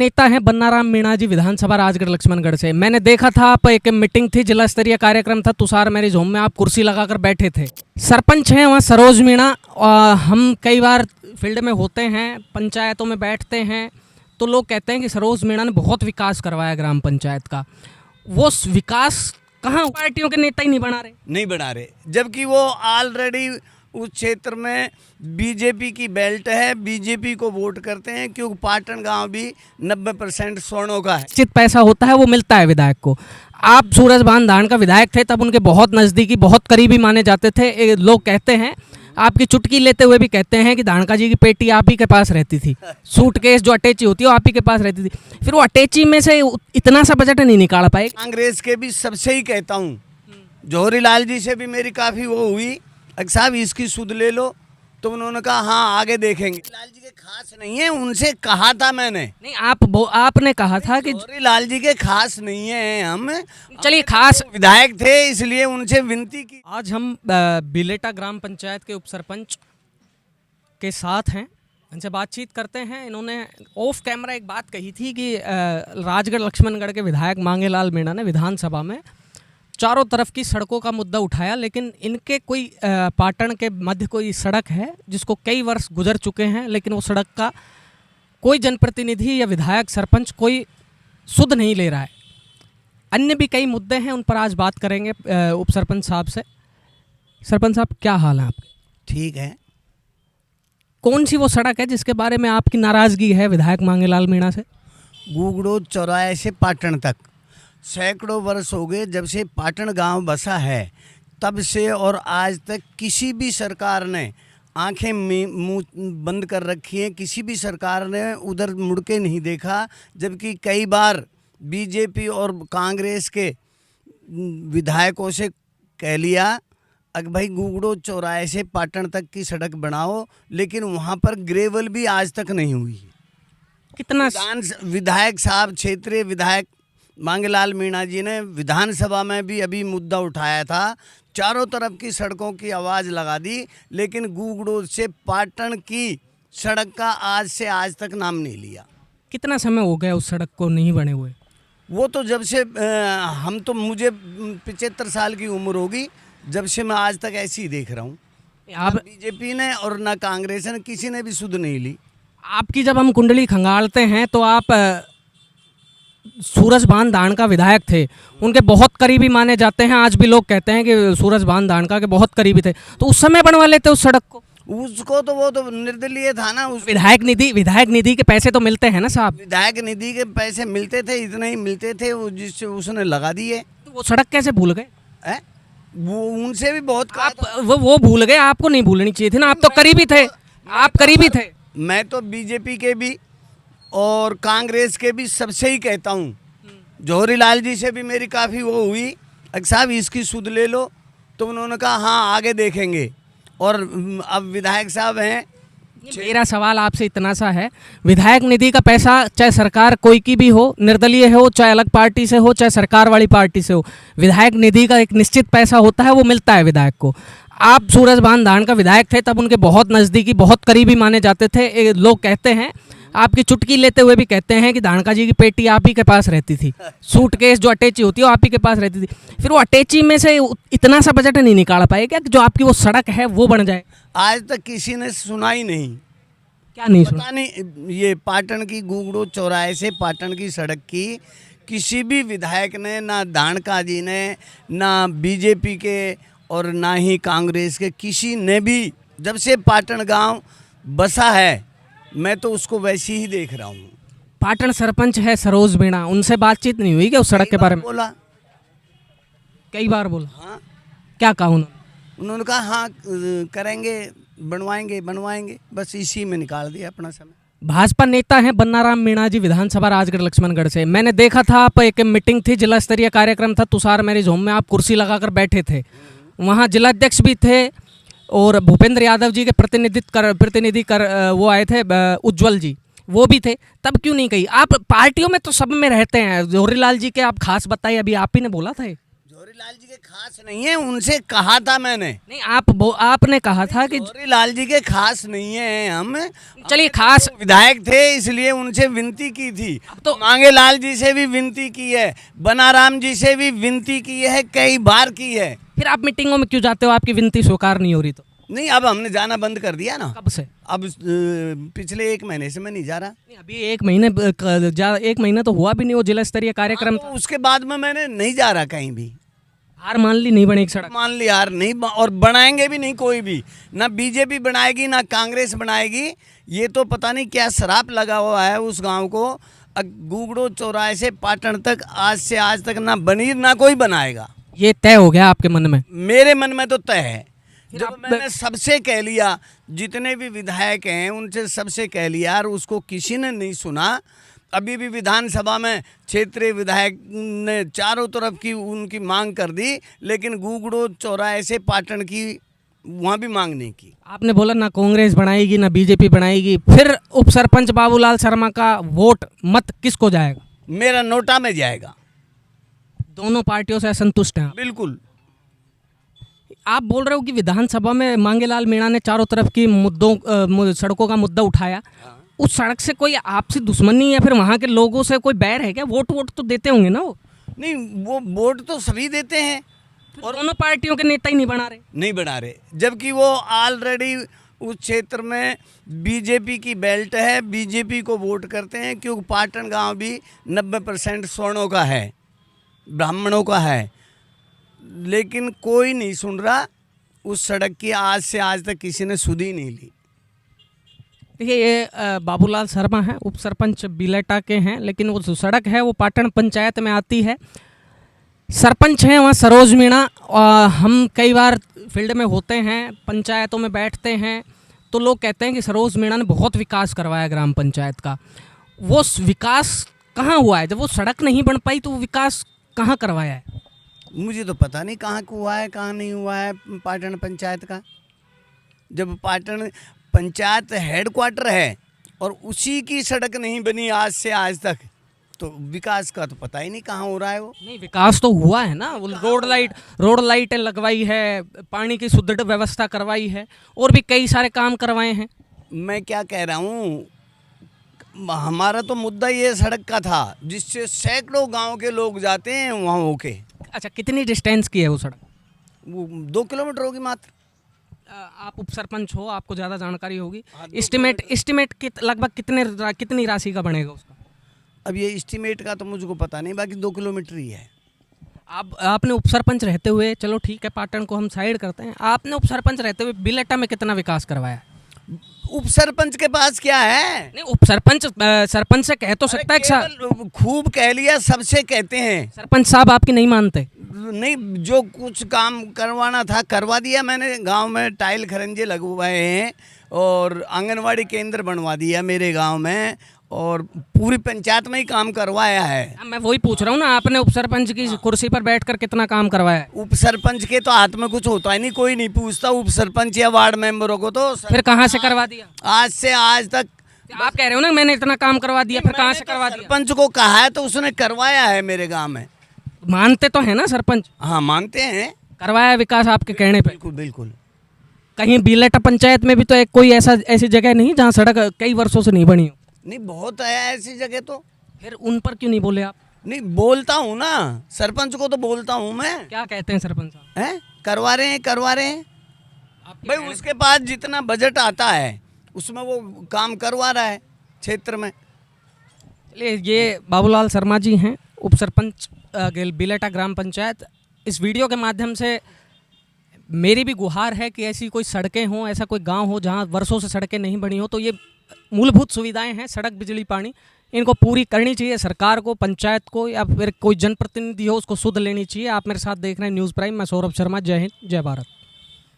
नेता हैं बन्नाराम मीणा जी, विधानसभा राजगढ़ लक्ष्मणगढ़ से। मैंने देखा था आप एक मीटिंग थी, जिला स्तरीय कार्यक्रम था तुषार मैरिज होम में, आप कुर्सी लगाकर बैठे थे। सरपंच हैं वहाँ सरोज मीणा। हम कई बार फील्ड में होते हैं, पंचायतों में बैठते हैं, तो लोग कहते हैं कि सरोज मीणा ने बहुत विकास करवाया ग्राम पंचायत का। वो विकास कहाँ, पार्टियों के नेता ही नहीं बना रहे, जबकि वो ऑलरेडी उस क्षेत्र में बीजेपी की बेल्ट है, बीजेपी को वोट करते हैं, क्योंकि पाटन गांव भी 90% स्वर्णों का है। निश्चित पैसा होता है, वो मिलता है विधायक को। आप सूरजभान धान का विधायक थे, तब उनके बहुत नज़दीकी, बहुत करीबी माने जाते थे। लोग कहते हैं, आपकी चुटकी लेते हुए भी कहते हैं कि धानका जी की पेटी आप ही के पास रहती थी, सूटकेस जो अटैची होती है वो आप ही के पास रहती थी। फिर वो अटैची में से इतना सा बजट नहीं निकाल पाए। कांग्रेस के भी सबसे ही कहता हूँ, जौहरी लाल जी से भी मेरी काफ़ी वो हुई, साहब इसकी सुध ले लो, तो उन्होंने कहा हाँ आगे देखेंगे। लाल जी के खास नहीं है, उनसे कहा था मैंने। नहीं, आपने कहा था कि जौहरी लाल जी के खास नहीं है हम। चलिए, खास विधायक थे इसलिए उनसे विनती की। आज हम बिलेटा ग्राम पंचायत के उपसरपंच के साथ हैं, इनसे बातचीत करते हैं। इन्होंने ऑफ कैमरा एक बात कही थी कि राजगढ़ लक्ष्मणगढ़ के विधायक मांगेलाल मीणा ने विधानसभा में चारों तरफ की सड़कों का मुद्दा उठाया, लेकिन इनके कोई पाटन के मध्य कोई सड़क है जिसको कई वर्ष गुजर चुके हैं, लेकिन वो सड़क का कोई जनप्रतिनिधि या विधायक सरपंच कोई सुध नहीं ले रहा है। अन्य भी कई मुद्दे हैं, उन पर आज बात करेंगे उप सरपंच साहब से। सरपंच साहब, क्या हाल है आपके? ठीक है। कौन सी वो सड़क है जिसके बारे में आपकी नाराज़गी है विधायक मांगेलाल मीणा से? गुगड़ो चौराहे से पाटन तक सैकड़ों वर्ष हो गए जब से पाटन गांव बसा है, तब से और आज तक किसी भी सरकार ने आंखें मुंह बंद कर रखी हैं, किसी भी सरकार ने उधर मुड़ के नहीं देखा। जबकि कई बार बीजेपी और कांग्रेस के विधायकों से कह लिया अगर भाई गुगड़ो चौराहे से पाटन तक की सड़क बनाओ, लेकिन वहाँ पर ग्रेवल भी आज तक नहीं हुई। कितना विधायक साहब, क्षेत्रीय विधायक मांगेलाल मीणा जी ने विधानसभा में भी अभी मुद्दा उठाया था, चारों तरफ की सड़कों की आवाज़ लगा दी, लेकिन गुगड़ो से पाटन की सड़क का आज से आज तक नाम नहीं लिया। कितना समय हो गया उस सड़क को नहीं बने हुए? वो तो जब से मुझे 75 साल की उम्र होगी, जब से मैं आज तक ऐसे ही देख रहा हूँ। आप बीजेपी ने और ना कांग्रेस ने किसी ने भी सुध नहीं ली। आपकी जब हम कुंडली खंगालते हैं तो आप सूरजभान धान का विधायक थे, उनके बहुत करीबी माने जाते हैं। आज भी लोग कहते हैं कि सूरजभान धान का के बहुत करीबी थे, तो उस समय बनवा लेते उस सड़क को। उसको तो वो तो निर्दलीय था ना। उस विधायक निधि के पैसे तो मिलते हैं ना साहब? विधायक निधि के पैसे मिलते थे, इतने ही मिलते थे, जिससे उसने लगा दिए। तो वो सड़क कैसे भूल गए? वो उनसे भी बहुत वो भूल गए, आपको नहीं भूलनी चाहिए थी ना, आप तो करीबी थे, आप करीबी थे। मैं तो बीजेपी के भी और कांग्रेस के भी सबसे ही कहता हूँ, जौहरी लाल जी से भी मेरी काफ़ी वो हुई, साहब इसकी सुध ले लो, तो उन्होंने कहा हाँ आगे देखेंगे। और अब विधायक साहब हैं। मेरा सवाल आपसे इतना सा है, विधायक निधि का पैसा चाहे सरकार कोई की भी हो, निर्दलीय हो, चाहे अलग पार्टी से हो, चाहे सरकार वाली पार्टी से हो, विधायक निधि का एक निश्चित पैसा होता है, वो मिलता है विधायक को। आप सूरजभान धान का विधायक थे, तब उनके बहुत नज़दीकी, बहुत करीबी माने जाते थे। लोग कहते हैं, आपकी चुटकी लेते हुए भी कहते हैं कि धानका जी की पेटी आप ही के पास रहती थी, सूटकेस जो अटैची होती है वो आप ही के पास रहती थी। फिर वो अटैची में से इतना सा बजट नहीं निकाल पाए क्या कि जो आपकी वो सड़क है वो बन जाए? आज तक किसी ने सुना ही नहीं। क्या नहीं सुना? पता नहीं, ये पाटन की गुगड़ो चौराहे से पाटन की सड़क की किसी भी विधायक ने, ना धानका जी ने, ना बीजेपी के और ना ही कांग्रेस के किसी ने भी, जब से पाटन गांव बसा है, मैं तो उसको वैसे ही देख रहा हूँ। पाटन सरपंच है सरोज मीणा, उनसे बातचीत नहीं हुई क्या उस सड़क के बारे में? बोला, कई बार बोला। हाँ। क्या कहा उन्होंने कहा हाँ करेंगे, बनवाएंगे, बस इसी में निकाल दिया अपना समय। भाजपा नेता हैं बन्नाराम मीणा जी, विधानसभा राजगढ़ लक्ष्मणगढ़ से। मैंने देखा था आप एक मीटिंग थी, जिला स्तरीय कार्यक्रम था तुषार मैरिज होम में, आप कुर्सी लगाकर बैठे थे। वहाँ जिलाध्यक्ष भी थे और भूपेंद्र यादव जी के प्रतिनिधि वो आए थे, उज्जवल जी, वो भी थे। तब क्यों नहीं कही? आप पार्टियों में तो सब में रहते हैं, जौहरी लाल जी के आप खास बताइए, अभी आप ही ने बोला था। लाल जी के खास नहीं है, उनसे कहा था मैंने। नहीं, आपने कहा था कि चौधरी लाल जी के खास नहीं है हम। चलिए खास वो विधायक थे इसलिए उनसे विनती की थी, तो- मांगे लाल जी से भी विनती की है, बनाराम जी से भी विनती की है, कई बार की है। फिर आप मीटिंगों में क्यों जाते हो? आपकी विनती स्वीकार नहीं हो रही तो? नहीं, अब हमने जाना बंद कर दिया ना। कब से? अब पिछले 1 महीने से मैं नहीं जा रहा। नहीं, अभी 1 महीने तो हुआ भी नहीं वो जिला स्तरीय कार्यक्रम तो उसके बाद में मैंने नहीं जा रहा कहीं भी। हार मान ली, नहीं बनेगी सड़क। मान लिया यार, नहीं और बनाएंगे भी नहीं कोई भी, ना बीजेपी बनाएगी ना कांग्रेस बनाएगी। ये तो पता नहीं क्या श्राप लगा हुआ है उस गांव को। गुगड़ो चौराहे से पाटन तक आज से आज तक ना बनी ना कोई बनाएगा। ये तय हो गया आपके मन में? मेरे मन में तो तय है। फिर जब आप- मैंने सबसे कह लिया, जितने भी विधायक हैं उनसे सबसे कह लिया यार, उसको किसी ने नहीं सुना। अभी भी विधानसभा में क्षेत्रीय विधायक ने चारों तरफ की उनकी मांग कर दी, लेकिन गुगड़ो चौराहे से पाटन की वहाँ भी मांग नहीं की। आपने बोला ना कांग्रेस बनाएगी ना बीजेपी बनाएगी, फिर उप सरपंच बाबूलाल शर्मा का वोट मत किसको जाएगा? मेरा नोटा में जाएगा। दोनों पार्टियों से असंतुष्ट हैं आप? बिल्कुल। आप बोल रहे हो कि विधानसभा में मांगेलाल मीणा ने चारों तरफ की सड़कों का मुद्दा उठाया। उस सड़क से कोई आपसी दुश्मनी या फिर वहाँ के लोगों से कोई बैर है क्या? वोट तो देते होंगे ना वो? नहीं, वो वोट तो सभी देते हैं और दोनों पार्टियों के नेता ही नहीं बना रहे। नहीं बना रहे, जबकि वो ऑलरेडी उस क्षेत्र में बीजेपी की बेल्ट है, बीजेपी को वोट करते हैं, क्योंकि पाटन गांव भी 90% स्वर्णों का है, ब्राह्मणों का है। लेकिन कोई नहीं सुन रहा। उस सड़क की आज से आज तक किसी ने सुध ही नहीं ली। देखिए, ये बाबूलाल शर्मा हैं, उप सरपंच बिलेटा के हैं, लेकिन वो जो सड़क है वो पाटन पंचायत में आती है। सरपंच हैं वहाँ सरोज मीणा। हम कई बार फील्ड में होते हैं, पंचायतों में बैठते हैं, तो लोग कहते हैं कि सरोज मीणा ने बहुत विकास करवाया ग्राम पंचायत का। वो विकास कहाँ हुआ है? जब वो सड़क नहीं बन पाई तो वो विकास कहाँ करवाया है? मुझे तो पता नहीं कहाँ को हुआ है कहाँ नहीं हुआ है पाटन पंचायत का। जब पाटन पंचायत हेडक्वार्टर है और उसी की सड़क नहीं बनी आज से आज तक, तो विकास का तो पता ही नहीं कहाँ हो रहा है वो। नहीं, विकास तो हुआ है ना। वो रोड लाइटें लगवाई है, पानी की सुदृढ़ व्यवस्था करवाई है, और भी कई सारे काम करवाए हैं। मैं क्या कह रहा हूँ, हमारा तो मुद्दा ये सड़क का था जिससे सैकड़ों गांव के लोग जाते हैं वहाँ होके। अच्छा, कितनी डिस्टेंस की है वो सड़क? वो 2 किलोमीटर होगी मात्र। आप उप सरपंच हो, आपको ज़्यादा जानकारी होगी। हाँ, एस्टिमेट लगभग कितनी राशि का बनेगा उसका? अब ये एस्टीमेट का तो मुझको पता नहीं, बाकी 2 किलोमीटर ही है। आपने उप सरपंच रहते हुए, चलो ठीक है पाटन को हम साइड करते हैं, आपने उप सरपंच रहते हुए बिलेटा में कितना विकास करवाया? उप सरपंच के पास क्या है? नहीं, उप सरपंच सरपंच से कह तो सकता है। केवल खूब कह लिया, सबसे कहते हैं। सरपंच साहब आपकी नहीं मानते? नहीं, जो कुछ काम करवाना था करवा दिया मैंने। गांव में टाइल खरंजे लगवाए हैं और आंगनवाड़ी केंद्र बनवा दिया मेरे गांव में, और पूरी पंचायत में ही काम करवाया है। मैं वही पूछ रहा हूँ ना, आपने उप सरपंच की कुर्सी पर बैठकर कितना काम करवाया है? उप सरपंच के तो हाथ में कुछ होता ही नहीं, कोई नहीं पूछता उप सरपंच या वार्ड मेंबरों को। तो फिर कहाँ से करवा दिया? आज से आज तक आप कह रहे हो ना मैंने इतना काम करवा दिया, फिर कहाँ से करवा दिया? सरपंच को कहा है तो उसने करवाया है मेरे गांव में। मानते तो है ना सरपंच? हाँ, मानते हैं। करवाया विकास आपके कहने पे? बिल्कुल बिल्कुल। कहीं बिलेटा पंचायत में भी तो कोई ऐसी जगह नहीं जहाँ सड़क कई वर्षों से नहीं बनी हो? नहीं, बहुत है ऐसी जगह तो। फिर उन पर क्यों नहीं बोले आप? नहीं, बोलता हूँ ना, सरपंच को तो बोलता हूँ मैं। क्या कहते हैं सरपंच साहब? हैं, करवा रहे हैं आपके भाई। उसके पास जितना बजट आता है उसमें वो काम करवा रहा है क्षेत्र में। चलिए, ये बाबूलाल शर्मा जी हैं, उप सरपंच बिलेटा ग्राम पंचायत। इस वीडियो के माध्यम से मेरी भी गुहार है कि ऐसी कोई सड़कें हों, ऐसा कोई गांव हो जहां वर्षों से सड़कें नहीं बनी हो। तो ये मूलभूत सुविधाएं हैं, सड़क, बिजली, पानी, इनको पूरी करनी चाहिए सरकार को, पंचायत को, या फिर कोई जनप्रतिनिधि हो उसको सुध लेनी चाहिए। आप मेरे साथ देख रहे हैं न्यूज़ प्राइम। मैं सौरभ शर्मा। जय हिंद, जय भारत।